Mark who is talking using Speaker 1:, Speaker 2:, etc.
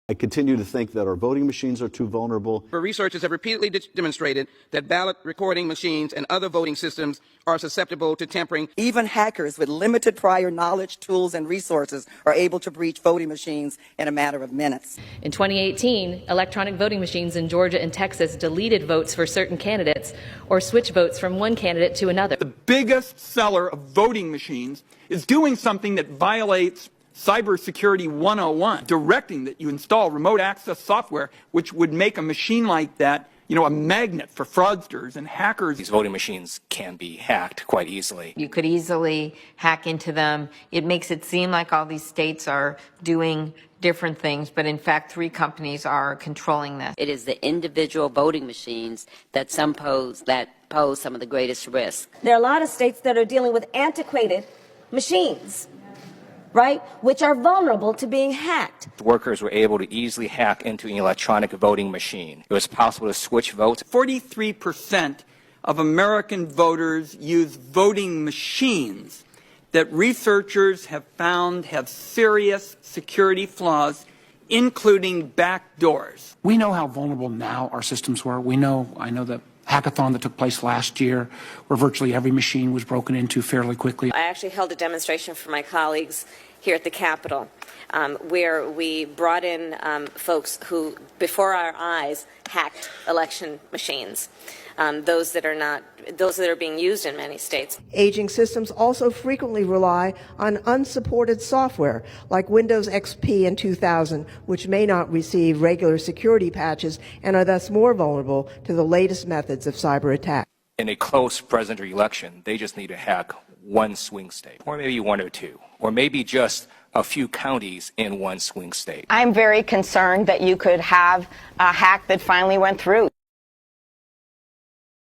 Speaker 1: I continue to think that our voting machines are too vulnerable.
Speaker 2: But researchers have repeatedly demonstrated that ballot recording machines and other voting systems are susceptible to tampering.
Speaker 3: Even hackers with limited prior knowledge, tools, and resources are able to breach voting machines in a matter of minutes.
Speaker 4: In 2018, electronic voting machines in Georgia and Texas deleted votes for certain candidates or switched votes from one candidate to another.
Speaker 5: The biggest seller of voting machines is doing something that violates Cybersecurity 101, directing that you install remote access software, which would make a machine like that, a magnet for fraudsters and hackers.
Speaker 6: These voting machines can be hacked quite easily.
Speaker 7: You could easily hack into them. It makes it seem like all these states are doing different things, but in fact, 3 companies are controlling this.
Speaker 8: It is the individual voting machines that pose some of the greatest risk.
Speaker 9: There are a lot of states that are dealing with antiquated machines, right, which are vulnerable to being hacked.
Speaker 6: Workers were able to easily hack into an electronic voting machine. It was possible to switch votes.
Speaker 5: 43% of American voters use voting machines that researchers have found have serious security flaws, including backdoors.
Speaker 10: We know how vulnerable now our systems were. I know the hackathon that took place last year, where virtually every machine was broken into fairly quickly.
Speaker 11: I actually held a demonstration for my colleagues here at the Capitol, where we brought in folks who, before our eyes, hacked election machines, those that are being used in many states.
Speaker 12: Aging systems also frequently rely on unsupported software like Windows XP in 2000, which may not receive regular security patches and are thus more vulnerable to the latest methods of cyber attack.
Speaker 6: In a close presidential election, they just need to hack one swing state, or maybe 1 or 2, or maybe just a few counties in one swing state.
Speaker 13: I'm very concerned that you could have a hack that finally went through.